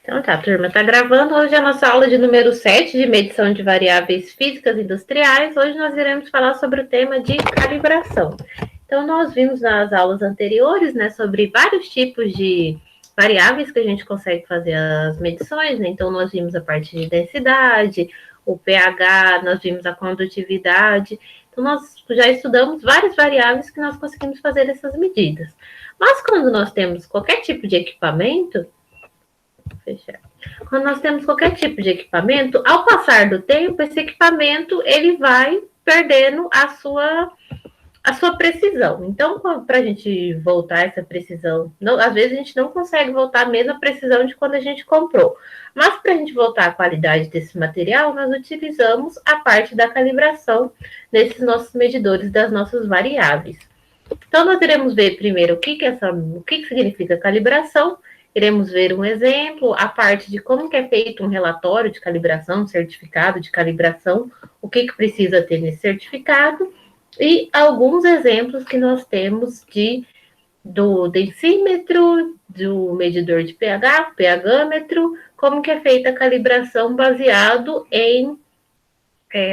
Então tá, turma, tá gravando hoje a nossa aula de número 7 de medição de variáveis físicas industriais. Hoje nós iremos falar sobre o tema de calibração. Então nós vimos nas aulas anteriores, né, sobre vários tipos de variáveis que a gente consegue fazer as medições, né? Então nós vimos a parte de densidade, o pH, nós vimos a condutividade. Então nós já estudamos várias variáveis que nós conseguimos fazer essas medidas. Mas quando nós temos qualquer tipo de equipamento, fechar. Quando nós temos qualquer tipo de equipamento, ao passar do tempo, esse equipamento ele vai perdendo a sua precisão. Então, para a gente voltar essa precisão, não, às vezes a gente não consegue voltar a mesma precisão de quando a gente comprou. Mas para a gente voltar à qualidade desse material, nós utilizamos a parte da calibração nesses nossos medidores das nossas variáveis. Então, nós iremos ver primeiro o que significa calibração. Iremos ver um exemplo, a parte de como que é feito um relatório de calibração, um certificado de calibração, o que precisa ter nesse certificado, e alguns exemplos que nós temos do densímetro, do medidor de pH, pHmetro, como que é feita a calibração baseado em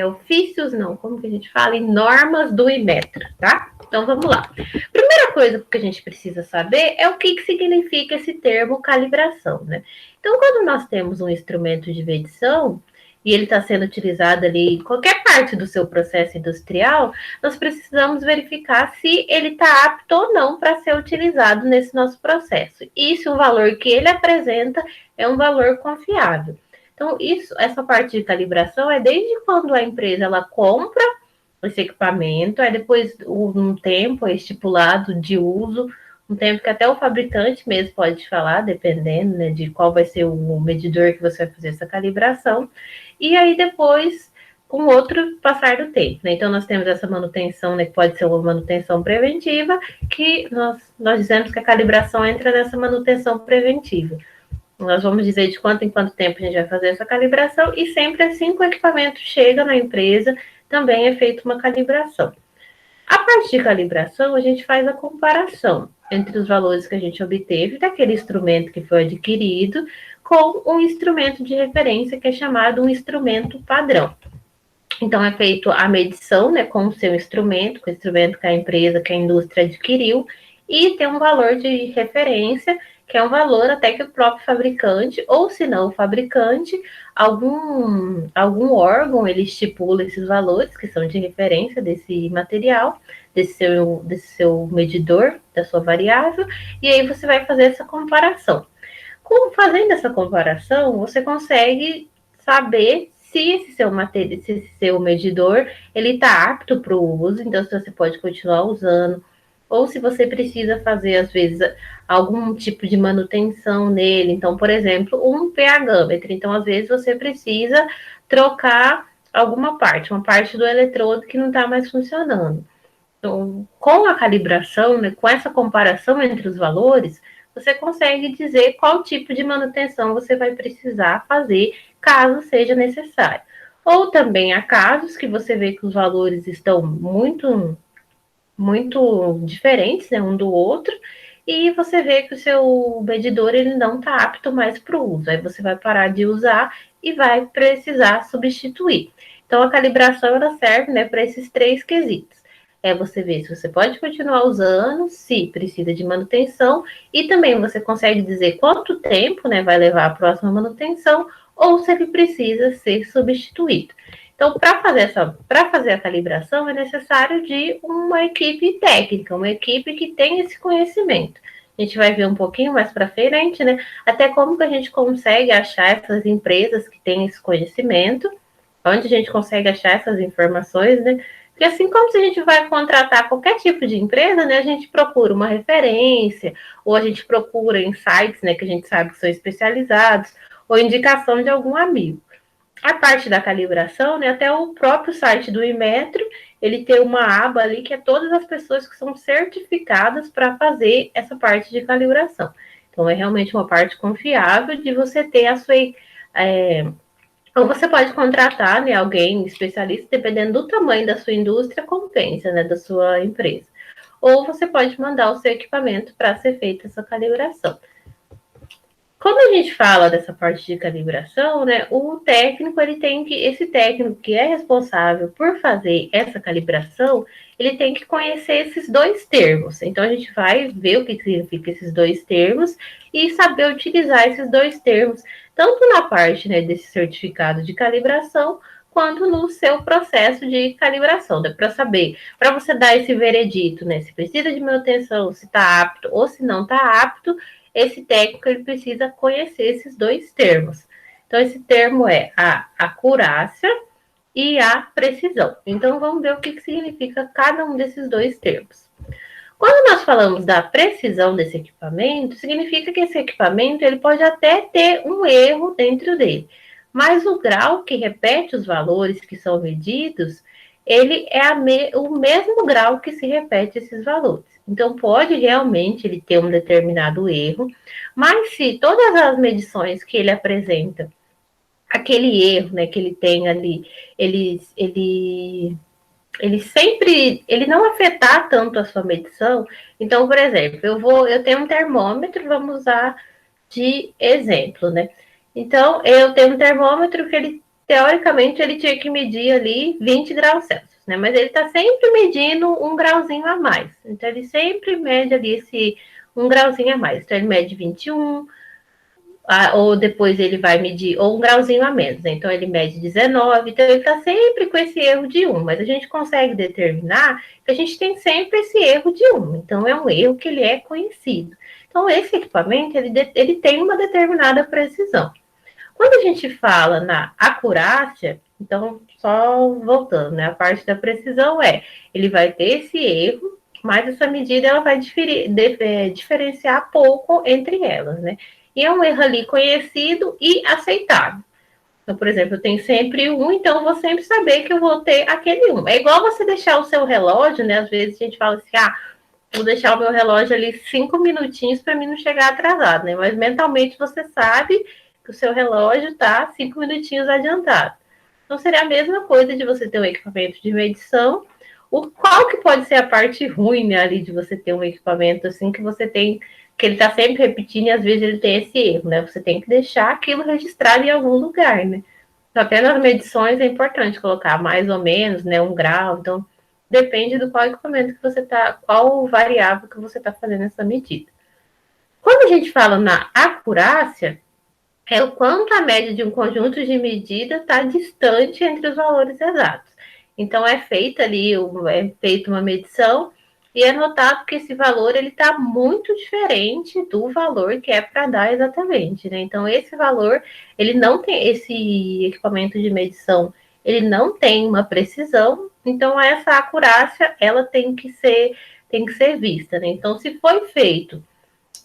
ofícios, não, como que a gente fala? Em normas do Inmetro, tá? Então vamos lá. Primeira coisa que a gente precisa saber é o que significa esse termo calibração, né? Então, quando nós temos um instrumento de medição e ele está sendo utilizado ali em qualquer parte do seu processo industrial, nós precisamos verificar se ele está apto ou não para ser utilizado nesse nosso processo. E se o valor que ele apresenta é um valor confiável. Então, essa parte de calibração é desde quando a empresa ela compra esse equipamento, aí depois um tempo é estipulado de uso, um tempo que até o fabricante mesmo pode falar, dependendo, né, de qual vai ser o medidor que você vai fazer essa calibração, e aí depois com outro passar do tempo, né? Então nós temos essa manutenção, né, que pode ser uma manutenção preventiva, que nós dizemos que a calibração entra nessa manutenção preventiva. Nós vamos dizer de quanto em quanto tempo a gente vai fazer essa calibração e sempre assim que o equipamento chega na empresa, também é feita uma calibração. A parte de calibração, a gente faz a comparação entre os valores que a gente obteve daquele instrumento que foi adquirido com um instrumento de referência que é chamado um instrumento padrão. Então, é feito a medição, né, com o seu instrumento, com o instrumento que a empresa, que a indústria adquiriu, e tem um valor de referência, que é um valor até que o próprio fabricante, ou se não o fabricante, algum órgão, ele estipula esses valores, que são de referência desse material, desse seu medidor, da sua variável, e aí você vai fazer essa comparação. Fazendo essa comparação, você consegue saber se esse seu medidor ele está apto para o uso, então se você pode continuar usando, ou se você precisa fazer, às vezes, algum tipo de manutenção nele. Então, por exemplo, um pHmetro. Então, às vezes, você precisa trocar alguma parte, uma parte do eletrodo que não está mais funcionando. Então, com a calibração, né, com essa comparação entre os valores, você consegue dizer qual tipo de manutenção você vai precisar fazer, caso seja necessário. Ou também há casos que você vê que os valores estão muito diferentes, né, um do outro, e você vê que o seu medidor ele não está apto mais para o uso. Aí você vai parar de usar e vai precisar substituir. Então, a calibração ela serve, né, para esses três quesitos. É você ver se você pode continuar usando, se precisa de manutenção, e também você consegue dizer quanto tempo, né, vai levar a próxima manutenção, ou se ele precisa ser substituído. Então, para fazer a calibração, é necessário de uma equipe técnica, uma equipe que tem esse conhecimento. A gente vai ver um pouquinho mais para frente, né? Até como que a gente consegue achar essas empresas que têm esse conhecimento, onde a gente consegue achar essas informações, né? Porque assim como se a gente vai contratar qualquer tipo de empresa, né? A gente procura uma referência, ou a gente procura em sites, né? Que a gente sabe que são especializados, ou indicação de algum amigo. A parte da calibração, né, até o próprio site do Inmetro, ele tem uma aba ali que é todas as pessoas que são certificadas para fazer essa parte de calibração. Então, é realmente uma parte confiável de você ter a sua... ou você pode contratar, né, alguém especialista, dependendo do tamanho da sua indústria, compensa, né, da sua empresa. Ou você pode mandar o seu equipamento para ser feita essa calibração. Quando a gente fala dessa parte de calibração, né, o técnico, esse técnico que é responsável por fazer essa calibração, ele tem que conhecer esses dois termos. Então, a gente vai ver o que significa esses dois termos e saber utilizar esses dois termos, tanto na parte, né, desse certificado de calibração, quanto no seu processo de calibração, né, para saber, para você dar esse veredito, né, se precisa de manutenção, se está apto ou se não está apto, esse técnico ele precisa conhecer esses dois termos. Então, esse termo é a acurácia e a precisão. Então, vamos ver o que significa cada um desses dois termos. Quando nós falamos da precisão desse equipamento, significa que esse equipamento ele pode até ter um erro dentro dele, mas o grau que repete os valores que são medidos, ele é o mesmo grau que se repete esses valores. Então, pode realmente ele ter um determinado erro, mas se todas as medições que ele apresenta, aquele erro, né, que ele tem ali, ele sempre, ele não afetar tanto a sua medição. Então, por exemplo, eu tenho um termômetro, vamos usar de exemplo, né? Então, eu tenho um termômetro que ele, teoricamente, ele tinha que medir ali 20 graus Celsius, né? Mas ele está sempre medindo um grauzinho a mais. Então, ele sempre mede ali esse um grauzinho a mais. Então, ele mede 21, ou depois ele vai medir, ou um grauzinho a menos, né? Então ele mede 19, então ele está sempre com esse erro de 1, mas a gente consegue determinar que a gente tem sempre esse erro de 1, então é um erro que ele é conhecido. Então esse equipamento, ele tem uma determinada precisão. Quando a gente fala na acurácia, então só voltando, né? A parte da precisão ele vai ter esse erro, mas essa medida ela vai diferenciar pouco entre elas, né? E é um erro ali conhecido e aceitável. Então, por exemplo, eu tenho sempre um, então eu vou sempre saber que eu vou ter aquele um. É igual você deixar o seu relógio, né? Às vezes a gente fala assim, vou deixar o meu relógio ali 5 minutinhos para mim não chegar atrasado, né? Mas mentalmente você sabe que o seu relógio está 5 minutinhos adiantado. Então seria a mesma coisa de você ter um equipamento de medição. Qual que pode ser a parte ruim, né, ali de você ter um equipamento assim que você tem, que ele está sempre repetindo e às vezes ele tem esse erro, né? Você tem que deixar aquilo registrado em algum lugar, né? Então, até nas medições é importante colocar mais ou menos, né, um grau. Então, depende do qual equipamento que você está, qual variável que você está fazendo essa medida. Quando a gente fala na acurácia, é o quanto a média de um conjunto de medidas está distante entre os valores exatos. Então, é feita ali, é feita uma medição e é notado que esse valor ele está muito diferente do valor que é para dar exatamente, né? Então, esse valor, ele não tem, esse equipamento de medição, ele não tem uma precisão, então essa acurácia, ela tem que ser vista, né? Então, se foi feito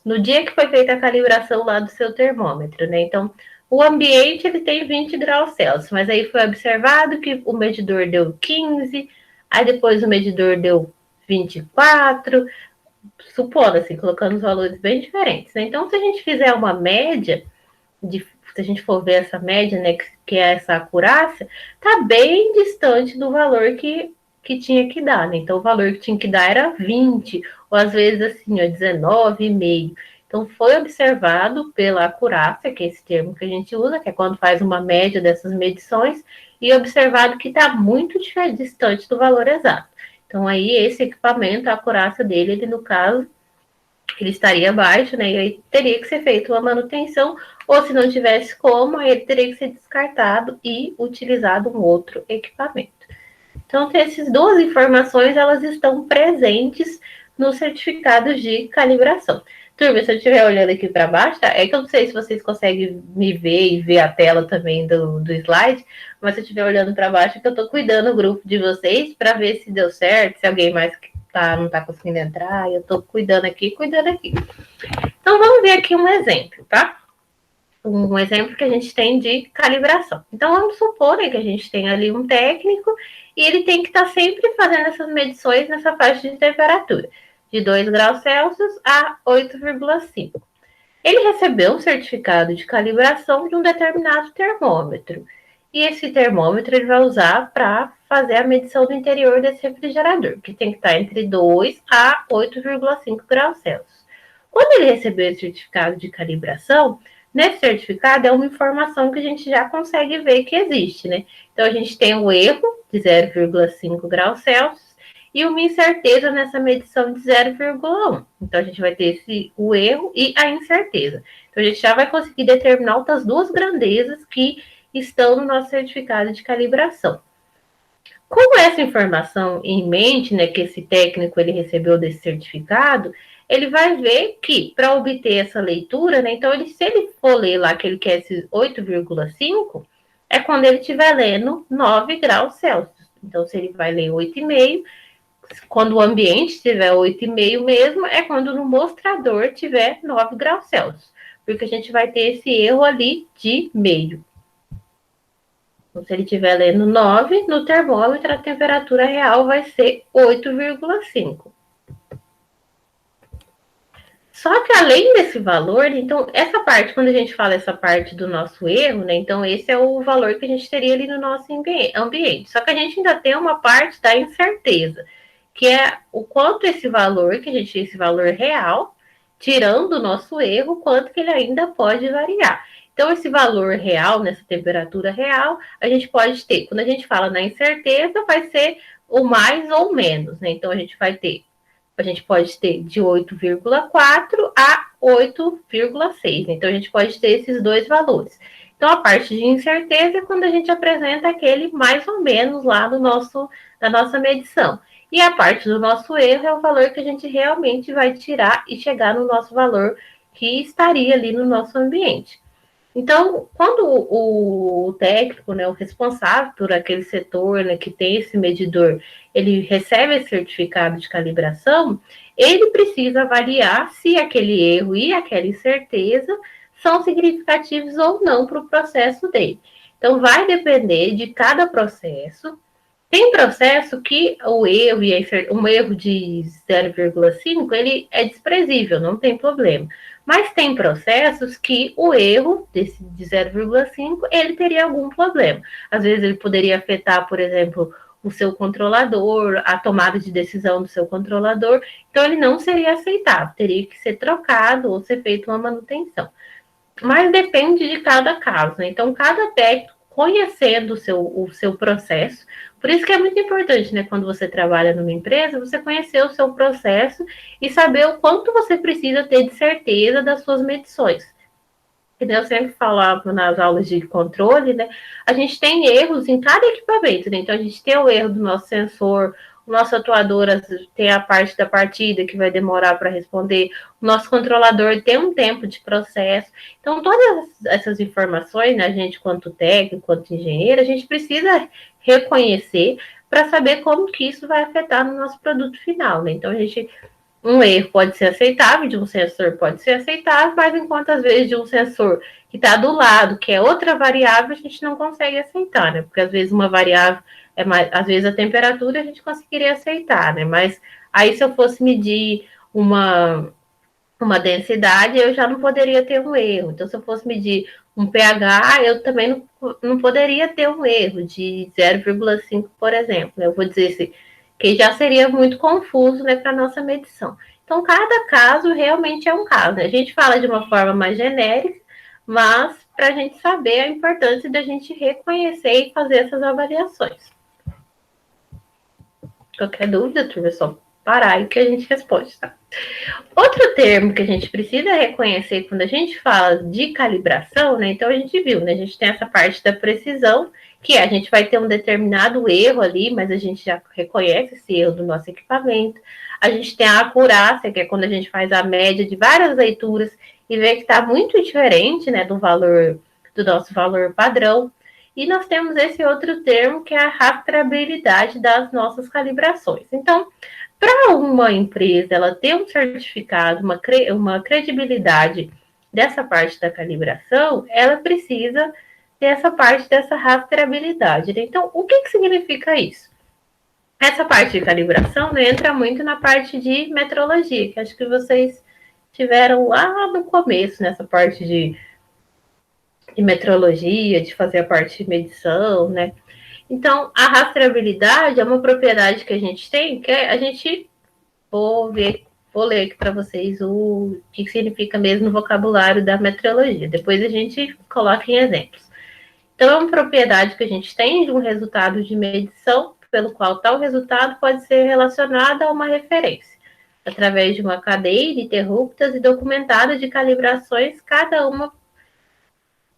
no dia que foi feita a calibração lá do seu termômetro, né? Então, o ambiente ele tem 20 graus Celsius, mas aí foi observado que o medidor deu 15, aí depois o medidor deu 24, supondo assim, colocando os valores bem diferentes, né? Então, se a gente fizer uma média, se a gente for ver essa média, né, que é essa acurácia, tá bem distante do valor que tinha que dar, né? Então, o valor que tinha que dar era 20, ou às vezes assim, ó, 19,5. Então, foi observado pela acurácia, que é esse termo que a gente usa, que é quando faz uma média dessas medições, e observado que está muito distante do valor exato. Então, aí, esse equipamento, a acurácia dele, ele, no caso, ele estaria abaixo, né? E aí teria que ser feita uma manutenção, ou se não tivesse como, aí ele teria que ser descartado e utilizado um outro equipamento. Então, essas duas informações, elas estão presentes nos certificados de calibração. Turma, se eu estiver olhando aqui para baixo, tá? É que eu não sei se vocês conseguem me ver e ver a tela também do slide, mas se eu estiver olhando para baixo, é que eu estou cuidando do grupo de vocês para ver se deu certo, se alguém mais não está conseguindo entrar, eu estou cuidando aqui. Então, vamos ver aqui um exemplo, tá? Um exemplo que a gente tem de calibração. Então, vamos supor, né, que a gente tem ali um técnico e ele tem que estar sempre fazendo essas medições nessa faixa de temperatura, de 2 graus Celsius a 8,5. Ele recebeu um certificado de calibração de um determinado termômetro. E esse termômetro ele vai usar para fazer a medição do interior desse refrigerador, que tem que estar entre 2 a 8,5 graus Celsius. Quando ele recebeu esse certificado de calibração, Nesse certificado é uma informação que a gente já consegue ver que existe, né? Então, a gente tem o erro de 0,5 graus Celsius e uma incerteza nessa medição de 0,1. Então, a gente vai ter o erro e a incerteza. Então, a gente já vai conseguir determinar outras duas grandezas que estão no nosso certificado de calibração. Com essa informação em mente, né, que esse técnico ele recebeu desse certificado, ele vai ver que para obter essa leitura, né, então se ele for ler lá que ele quer esses 8,5, é quando ele estiver lendo 9 graus Celsius. Então, se ele vai ler 8,5, quando o ambiente tiver 8,5 mesmo, é quando no mostrador tiver 9 graus Celsius. Porque a gente vai ter esse erro ali de meio. Então, se ele estiver lendo 9, no termômetro a temperatura real vai ser 8,5. Só que além desse valor, então, essa parte, quando a gente fala essa parte do nosso erro, né? Então, esse é o valor que a gente teria ali no nosso ambiente. Só que a gente ainda tem uma parte da incerteza, que é o quanto esse valor, que a gente esse valor real, tirando o nosso erro, quanto que ele ainda pode variar. Então, esse valor real, nessa temperatura real, a gente pode ter, quando a gente fala na incerteza, vai ser o mais ou menos, né? Então, a gente pode ter de 8,4 a 8,6. Então, a gente pode ter esses dois valores. Então, a parte de incerteza é quando a gente apresenta aquele mais ou menos lá no na nossa medição. E a parte do nosso erro é o valor que a gente realmente vai tirar e chegar no nosso valor que estaria ali no nosso ambiente. Então, quando o técnico, né, o responsável por aquele setor, né, que tem esse medidor, ele recebe esse certificado de calibração, ele precisa avaliar se aquele erro e aquela incerteza são significativos ou não para o processo dele. Então, vai depender de cada processo. Tem processo que o erro um erro de 0,5 ele é desprezível, não tem problema. Mas tem processos que o erro desse de 0,5 ele teria algum problema. Às vezes ele poderia afetar, por exemplo, o seu controlador, a tomada de decisão do seu controlador, então ele não seria aceitável, teria que ser trocado ou ser feita uma manutenção. Mas depende de cada caso, né? Então, cada técnico conhecendo o seu processo, por isso que é muito importante, né, quando você trabalha numa empresa, você conhecer o seu processo e saber o quanto você precisa ter de certeza das suas medições. Eu sempre falava nas aulas de controle, né? A gente tem erros em cada equipamento, né? Então, a gente tem o erro do nosso sensor, o nosso atuador tem a parte da partida que vai demorar para responder, o nosso controlador tem um tempo de processo. Então, todas essas informações, né, a gente, quanto técnico, quanto engenheiro, a gente precisa reconhecer para saber como que isso vai afetar no nosso produto final, né? Então, um erro pode ser aceitável, de um sensor pode ser aceitável, mas enquanto às vezes de um sensor que está do lado, que é outra variável, a gente não consegue aceitar, né? Porque às vezes uma variável é mais, às vezes a temperatura a gente conseguiria aceitar, né? Mas aí se eu fosse medir uma densidade, eu já não poderia ter um erro. Então, se eu fosse medir um pH, eu também não poderia ter um erro de 0,5, por exemplo. Eu vou dizer assim, que já seria muito confuso, né, para a nossa medição. Então, cada caso realmente é um caso, né? A gente fala de uma forma mais genérica, mas para a gente saber a importância da gente reconhecer e fazer essas avaliações. Qualquer dúvida, turma, é só parar e que a gente responde, tá? Outro termo que a gente precisa reconhecer quando a gente fala de calibração, né? Então a gente viu, né? A gente tem essa parte da precisão, que a gente vai ter um determinado erro ali, mas a gente já reconhece esse erro do nosso equipamento. A gente tem a acurácia, que é quando a gente faz a média de várias leituras e vê que está muito diferente, né, do nosso valor padrão. E nós temos esse outro termo que é a rastreabilidade das nossas calibrações. Então, para uma empresa ela ter um certificado, uma credibilidade dessa parte da calibração, ela precisa ter essa parte dessa rastreabilidade. Né? Então, o que significa isso? Essa parte de calibração, né, entra muito na parte de metrologia, que acho que vocês tiveram lá no começo, nessa parte de metrologia, de fazer a parte de medição, né? Então, a rastreabilidade é uma propriedade que a gente tem, que a gente, vou ver vou ler aqui para vocês o que significa mesmo no vocabulário da metrologia. Depois a gente coloca em exemplos. Então, é uma propriedade que a gente tem de um resultado de medição, pelo qual tal resultado pode ser relacionado a uma referência, através de uma cadeia ininterruptas e documentada de calibrações, cada uma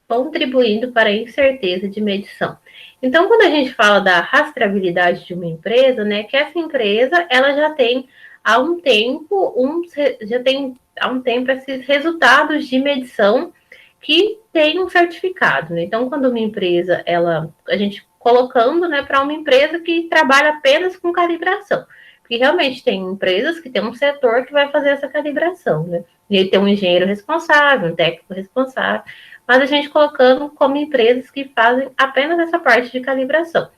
contribuindo para a incerteza de medição. Então, quando a gente fala da rastreabilidade de uma empresa, né, que essa empresa ela já tem há um tempo esses resultados de medição que tem um certificado, né? Então, quando uma empresa a gente colocando, né, para uma empresa que trabalha apenas com calibração, porque realmente tem empresas que tem um setor que vai fazer essa calibração, né? E aí tem um engenheiro responsável, um técnico responsável, mas a gente colocando como empresas que fazem apenas essa parte de calibração.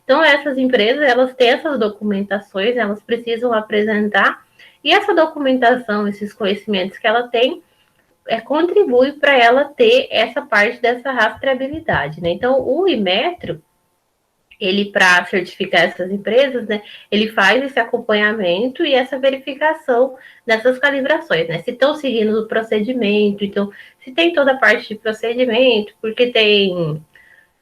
Então, essas empresas, elas têm essas documentações, elas precisam apresentar, e essa documentação, esses conhecimentos que ela tem, contribui para ela ter essa parte dessa rastreabilidade, né? Então, o Inmetro, ele, para certificar essas empresas, né, ele faz esse acompanhamento e essa verificação dessas calibrações, né? Se estão seguindo o procedimento, então, se tem toda a parte de procedimento, porque tem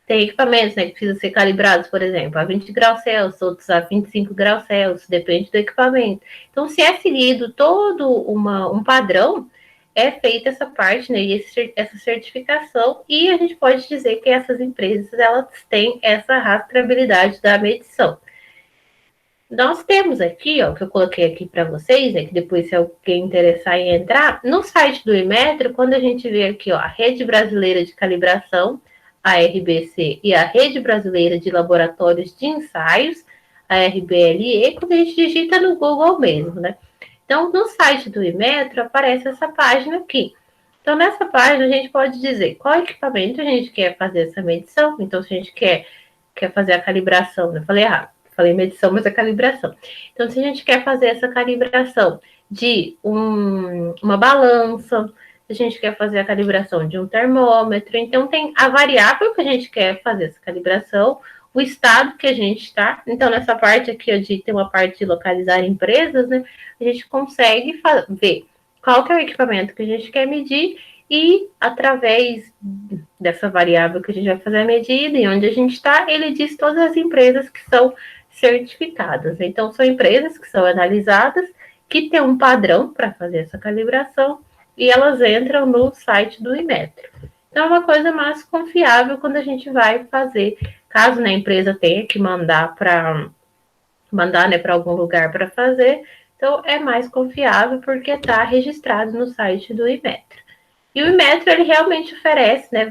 equipamentos, né, que precisam ser calibrados, por exemplo, a 20 graus Celsius, outros a 25 graus Celsius, depende do equipamento. Então, se é seguido todo um padrão, é feita essa parte, né, e essa certificação, e a gente pode dizer que essas empresas, elas têm essa rastreabilidade da medição. Nós temos aqui, ó, que eu coloquei aqui para vocês, né, que depois se alguém interessar em entrar, no site do Inmetro, quando a gente vê aqui, ó, a Rede Brasileira de Calibração, a RBC, e a Rede Brasileira de Laboratórios de Ensaios, a RBLE, quando a gente digita no Google mesmo, né? Então, no site do Inmetro aparece essa página aqui. Então, nessa página, a gente pode dizer qual equipamento a gente quer fazer essa medição. Então, se a gente quer fazer a calibração, né? Falei errado, falei medição, mas é calibração. Então, se a gente quer fazer essa calibração de uma balança, se a gente quer fazer a calibração de um termômetro, então tem a variável que a gente quer fazer essa calibração, o estado que a gente está. Então, nessa parte aqui, tem uma parte de localizar empresas, né? A gente consegue ver qual que é o equipamento que a gente quer medir e, através dessa variável que a gente vai fazer a medida e onde a gente está, ele diz todas as empresas que são certificadas. Então, são empresas que são analisadas, que têm um padrão para fazer essa calibração e elas entram no site do Inmetro. Então, é uma coisa mais confiável quando a gente vai fazer, caso a empresa tenha que mandar né, para algum lugar para fazer, então é mais confiável porque está registrado no site do Inmetro. E o Inmetro, ele realmente oferece, né,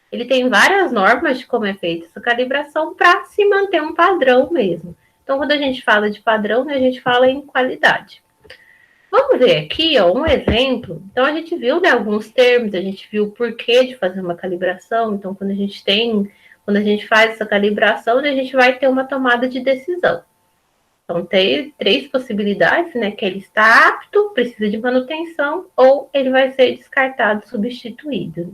ele tem várias normas de como é feita essa calibração para se manter um padrão mesmo. Então, quando a gente fala de padrão, né, a gente fala em qualidade. Vamos ver aqui, ó, um exemplo. Então, a gente viu, né, alguns termos, a gente viu o porquê de fazer uma calibração. Então, quando a gente faz essa calibração, a gente vai ter uma tomada de decisão. Então, tem três possibilidades, né? Que ele está apto, precisa de manutenção, ou ele vai ser descartado, substituído.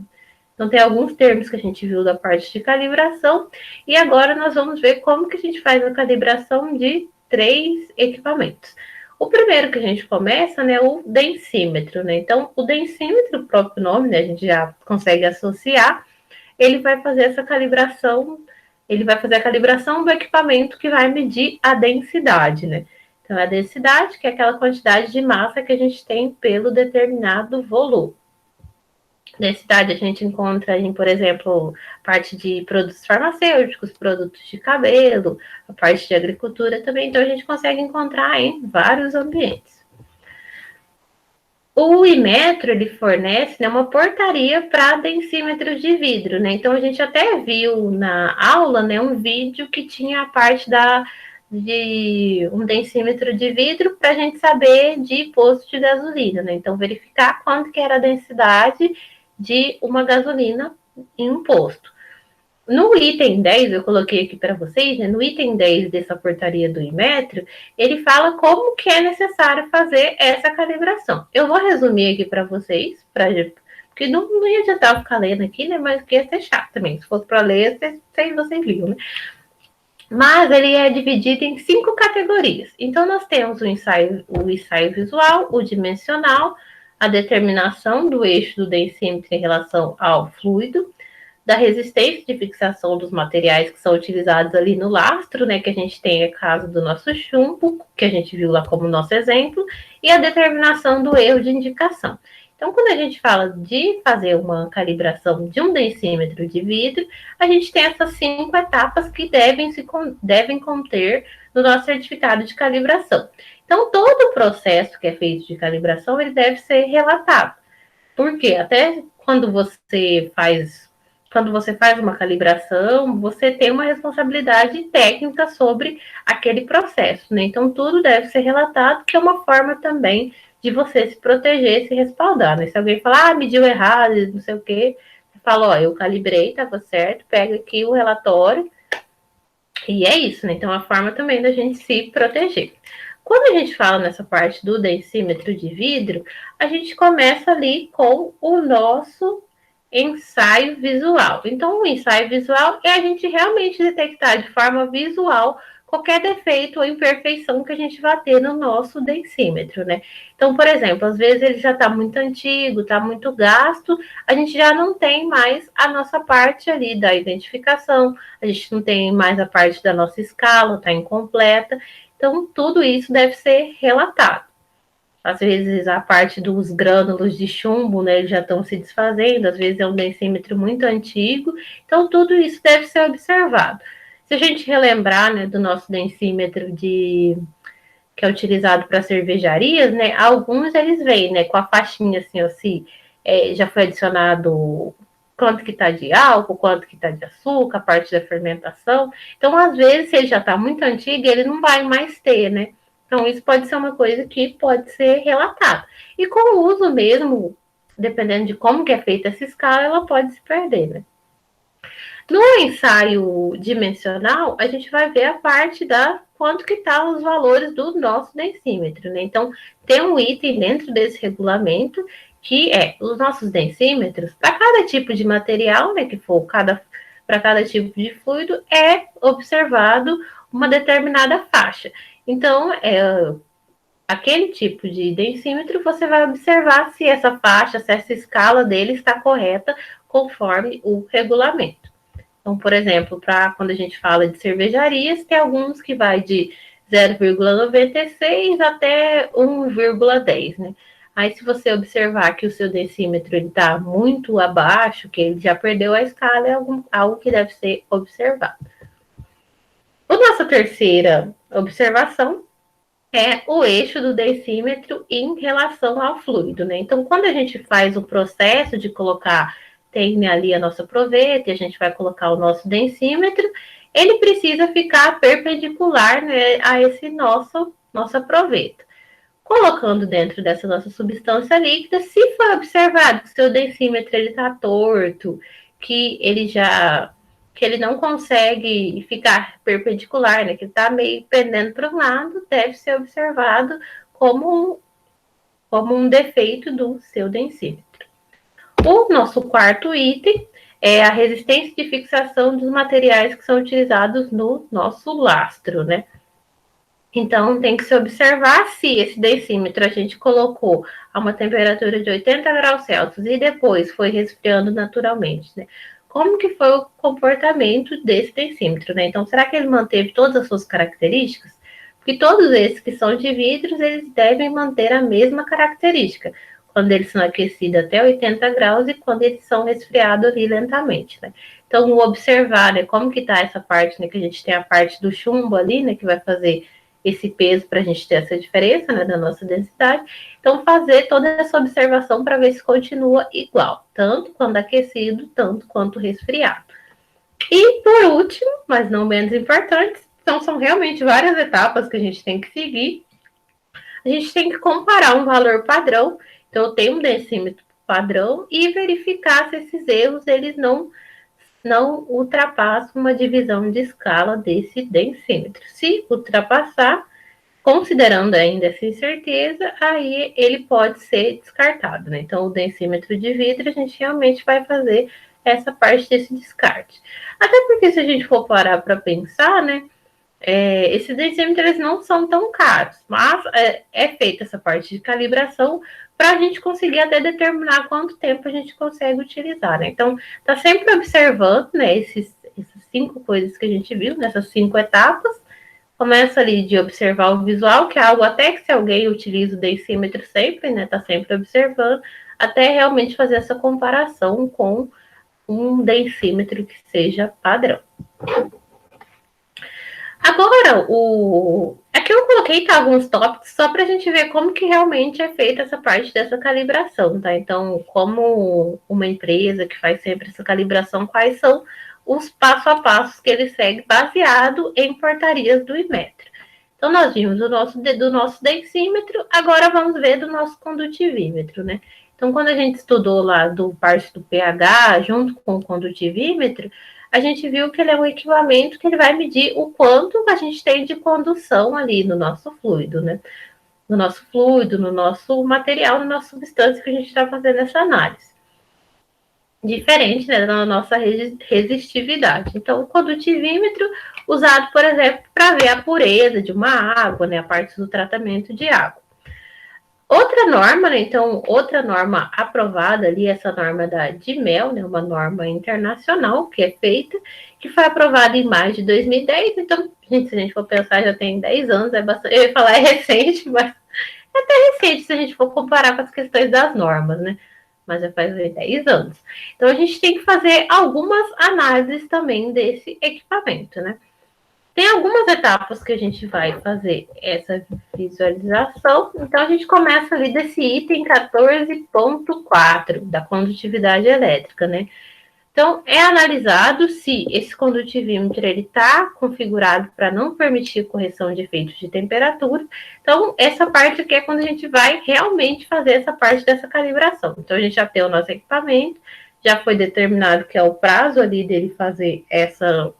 Então, tem alguns termos que a gente viu da parte de calibração, e agora nós vamos ver como que a gente faz a calibração de 3 equipamentos. O primeiro que a gente começa, né, o densímetro, né? Então, o densímetro, o próprio nome, né, a gente já consegue associar, ele vai fazer essa calibração, ele vai fazer a calibração do equipamento que vai medir a densidade, né? Então, a densidade, que é aquela quantidade de massa que a gente tem pelo determinado volume. Densidade a gente encontra em, por exemplo, parte de produtos farmacêuticos, produtos de cabelo, a parte de agricultura também, então a gente consegue encontrar em vários ambientes. O Inmetro, ele fornece, né, uma portaria para densímetros de vidro, né? Então a gente até viu na aula, né, um vídeo que tinha a parte de um densímetro de vidro para a gente saber de posto de gasolina, né? Então verificar quanto que era a densidade de uma gasolina em um posto. No item 10, eu coloquei aqui para vocês, né? No item 10 dessa portaria do Inmetro, ele fala como que é necessário fazer essa calibração. Eu vou resumir aqui para vocês, porque não ia adiantar ficar lendo aqui, né? Mas que ia ser chato também. Se fosse para ler, vocês liam, né? Mas ele é dividido em 5 categorias. Então, nós temos o ensaio visual, o dimensional, a determinação do eixo do densímetro em relação ao fluido, da resistência de fixação dos materiais que são utilizados ali no lastro, né, que a gente tem a caso do nosso chumbo, que a gente viu lá como nosso exemplo, e a determinação do erro de indicação. Então, quando a gente fala de fazer uma calibração de um densímetro de vidro, a gente tem essas 5 etapas que devem conter no nosso certificado de calibração. Então, todo o processo que é feito de calibração, ele deve ser relatado. Porque até quando você faz uma calibração, você tem uma responsabilidade técnica sobre aquele processo, né? Então, tudo deve ser relatado, que é uma forma também de você se proteger e se respaldar, né? Se alguém falar, mediu errado, não sei o quê, você fala, ó, eu calibrei, estava certo, pega aqui o relatório, e é isso, né? Então, é uma forma também da gente se proteger. Quando a gente fala nessa parte do densímetro de vidro, a gente começa ali com o nosso ensaio visual. Então, o ensaio visual é a gente realmente detectar de forma visual qualquer defeito ou imperfeição que a gente vai ter no nosso densímetro, né? Então, por exemplo, às vezes ele já está muito antigo, está muito gasto, a gente já não tem mais a nossa parte ali da identificação, a gente não tem mais a parte da nossa escala, está incompleta. Então, tudo isso deve ser relatado. Às vezes, a parte dos grânulos de chumbo, né, eles já estão se desfazendo, às vezes é um densímetro muito antigo, então tudo isso deve ser observado. Se a gente relembrar, né, do nosso densímetro que é utilizado para cervejarias, né, alguns eles vêm, né, com a faixinha assim, ó, se já foi adicionado quanto que está de álcool, quanto que está de açúcar, a parte da fermentação. Então, às vezes, se ele já está muito antigo, ele não vai mais ter, né? Então, isso pode ser uma coisa que pode ser relatada. E com o uso mesmo, dependendo de como que é feita essa escala, ela pode se perder, né? No ensaio dimensional, a gente vai ver a parte da quanto que tá os valores do nosso densímetro, né? Então, tem um item dentro desse regulamento que é os nossos densímetros, para cada tipo de material, né, que for para cada tipo de fluido, é observado uma determinada faixa. Então, aquele tipo de densímetro, você vai observar se essa faixa, se essa escala dele está correta conforme o regulamento. Então, por exemplo, para quando a gente fala de cervejarias, tem alguns que vai de 0,96 até 1,10, né? Aí, se você observar que o seu decímetro está muito abaixo, que ele já perdeu a escala, é algo que deve ser observado. A nossa terceira observação é o eixo do decímetro em relação ao fluido, né? Então, quando a gente faz o processo de colocar, tem ali a nossa proveta, e a gente vai colocar o nosso densímetro, ele precisa ficar perpendicular, né, a esse nossa proveta. Colocando dentro dessa nossa substância líquida, se for observado que o seu densímetro ele está torto, que ele não consegue ficar perpendicular, né? Que está meio pendendo para um lado, deve ser observado como um defeito do seu densímetro. O nosso quarto item é a resistência de fixação dos materiais que são utilizados no nosso lastro, né? Então, tem que se observar se esse decímetro a gente colocou a uma temperatura de 80 graus Celsius e depois foi resfriando naturalmente, né? Como que foi o comportamento desse decímetro, né? Então, será que ele manteve todas as suas características? Porque todos esses que são de vidros, eles devem manter a mesma característica, quando eles são aquecidos até 80 graus e quando eles são resfriados ali lentamente, né? Então, observar, né, como que tá essa parte, né, que a gente tem a parte do chumbo ali, né, que vai fazer esse peso para a gente ter essa diferença, né, da nossa densidade. Então, fazer toda essa observação para ver se continua igual, tanto quando aquecido, tanto quanto resfriado. E, por último, mas não menos importante, então são realmente várias etapas que a gente tem que seguir. A gente tem que comparar um valor padrão, então eu tenho um decímetro padrão e verificar se esses erros eles não ultrapassa uma divisão de escala desse densímetro. Se ultrapassar, considerando ainda essa incerteza, aí ele pode ser descartado, né? Então, o densímetro de vidro, a gente realmente vai fazer essa parte desse descarte. Até porque, se a gente for parar para pensar, né? esses densímetros não são tão caros, mas é feita essa parte de calibração para a gente conseguir até determinar quanto tempo a gente consegue utilizar, né? Então, tá sempre observando, né, essas 5 coisas que a gente viu, nessas 5 etapas. Começa ali de observar o visual, que é algo até que se alguém utiliza o densímetro sempre, né, tá sempre observando, até realmente fazer essa comparação com um densímetro que seja padrão. Agora, aqui eu coloquei alguns tópicos só para a gente ver como que realmente é feita essa parte dessa calibração, tá? Então, como uma empresa que faz sempre essa calibração, quais são os passo a passo que ele segue baseado em portarias do Inmetro. Então, nós vimos do nosso densímetro, agora vamos ver do nosso condutivímetro, né? Então, quando a gente estudou lá do parte do pH junto com o condutivímetro, a gente viu que ele é um equipamento que ele vai medir o quanto a gente tem de condução ali no nosso fluido, né? No nosso fluido, no nosso material, na nossa substância que a gente está fazendo essa análise. Diferente, né, da nossa resistividade. Então, o condutivímetro, usado, por exemplo, para ver a pureza de uma água, né, a parte do tratamento de água. Outra norma, né? Então, outra norma aprovada ali, essa norma da DIMEL, né? Uma norma internacional que é feita, que foi aprovada em maio de 2010. Então, gente, se a gente for pensar, já tem 10 anos, é bastante. Eu ia falar é recente, mas é até recente se a gente for comparar com as questões das normas, né? Mas já faz 10 anos. Então, a gente tem que fazer algumas análises também desse equipamento, né? Tem algumas etapas que a gente vai fazer essa visualização. Então, a gente começa ali desse item 14.4 da condutividade elétrica, né? Então, é analisado se esse condutivímetro está configurado para não permitir correção de efeitos de temperatura. Então, essa parte aqui é quando a gente vai realmente fazer essa parte dessa calibração. Então, a gente já tem o nosso equipamento, já foi determinado que é o prazo ali dele fazer essa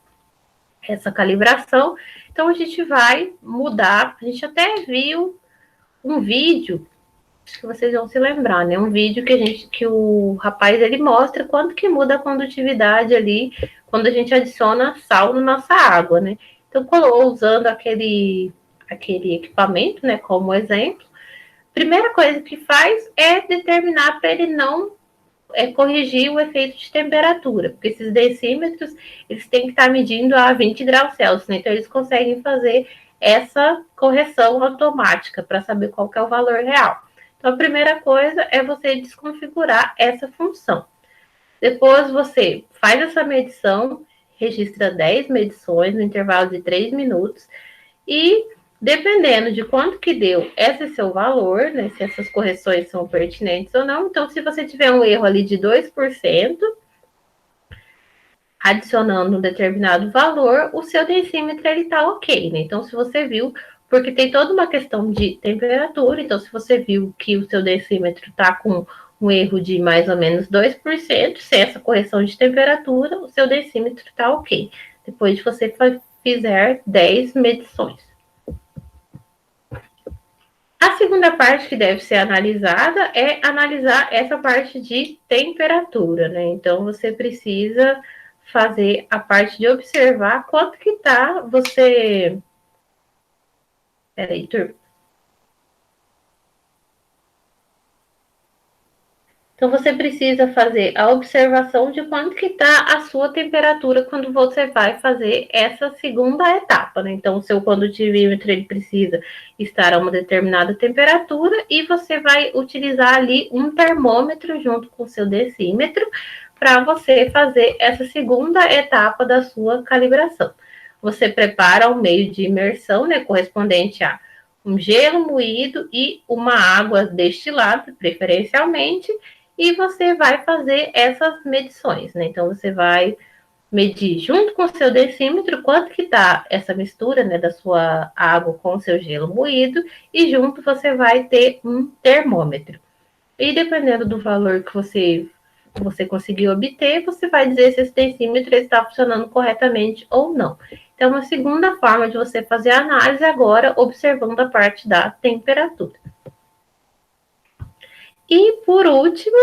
calibração. Então, a gente vai mudar. A gente até viu um vídeo, acho que vocês vão se lembrar, né? Um vídeo que o rapaz ele mostra quanto que muda a condutividade ali quando a gente adiciona sal na nossa água, né? Então, usando aquele equipamento, né, como exemplo, primeira coisa que faz é determinar para ele não corrigir o efeito de temperatura, porque esses densímetros, eles têm que estar medindo a 20 graus Celsius, né? Então eles conseguem fazer essa correção automática para saber qual que é o valor real. Então a primeira coisa é você desconfigurar essa função. Depois você faz essa medição, registra 10 medições no intervalo de 3 minutos e dependendo de quanto que deu esse seu valor, né, se essas correções são pertinentes ou não, então se você tiver um erro ali de 2%, adicionando um determinado valor, o seu densímetro ele tá ok, né? Então se você viu, porque tem toda uma questão de temperatura, então se você viu que o seu densímetro tá com um erro de mais ou menos 2%, sem essa correção de temperatura, o seu densímetro tá ok. Depois de você fizer 10 medições. A segunda parte que deve ser analisada é analisar essa parte de temperatura, né? Então, você precisa fazer a parte de observar quanto que tá você... Peraí, turma. Então, você precisa fazer a observação de quanto que está a sua temperatura quando você vai fazer essa segunda etapa, né? Então, o seu condutivímetro, ele precisa estar a uma determinada temperatura e você vai utilizar ali um termômetro junto com o seu decímetro para você fazer essa segunda etapa da sua calibração. Você prepara um meio de imersão, né, correspondente a um gelo moído e uma água destilada, preferencialmente, e você vai fazer essas medições, né? Então, você vai medir junto com o seu decímetro quanto que tá essa mistura, né, da sua água com o seu gelo moído, e junto você vai ter um termômetro. E dependendo do valor que você conseguiu obter, você vai dizer se esse decímetro está funcionando corretamente ou não. Então, uma segunda forma de você fazer a análise agora, observando a parte da temperatura. E, por último,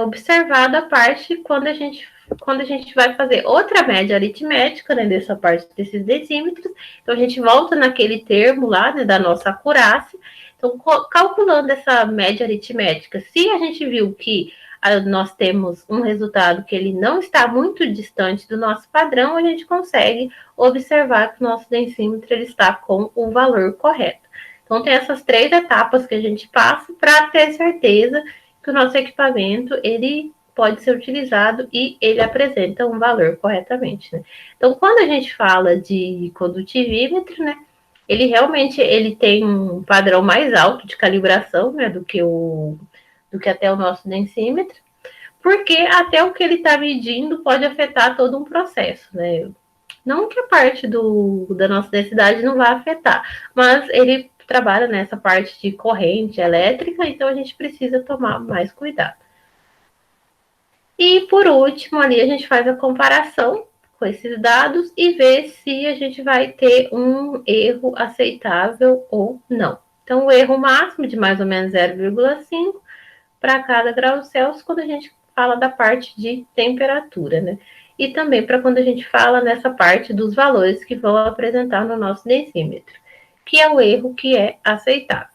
observada a parte quando a gente quando a gente vai fazer outra média aritmética, né, dessa parte desses decímetros, então a gente volta naquele termo lá, né, da nossa acurácia. Então, calculando essa média aritmética, se a gente viu que nós temos um resultado que ele não está muito distante do nosso padrão, a gente consegue observar que o nosso densímetro ele está com o valor correto. Então, tem essas 3 etapas que a gente passa para ter certeza que o nosso equipamento ele pode ser utilizado e ele apresenta um valor corretamente, né? Então, quando a gente fala de condutivímetro, né, ele realmente ele tem um padrão mais alto de calibração, né, do que até o nosso densímetro, porque até o que ele está medindo pode afetar todo um processo, né? Não que a parte da nossa densidade não vá afetar, mas ele trabalha nessa parte de corrente elétrica, então a gente precisa tomar mais cuidado. E por último, ali a gente faz a comparação com esses dados e vê se a gente vai ter um erro aceitável ou não. Então, o erro máximo de mais ou menos 0,5 para cada grau Celsius quando a gente fala da parte de temperatura, né? E também para quando a gente fala nessa parte dos valores que vão apresentar no nosso decímetro, que é o erro que é aceitável.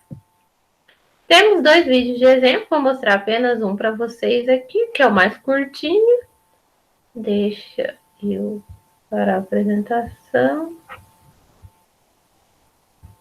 Temos 2 vídeos de exemplo, vou mostrar apenas um para vocês aqui, que é o mais curtinho. Deixa eu parar a apresentação.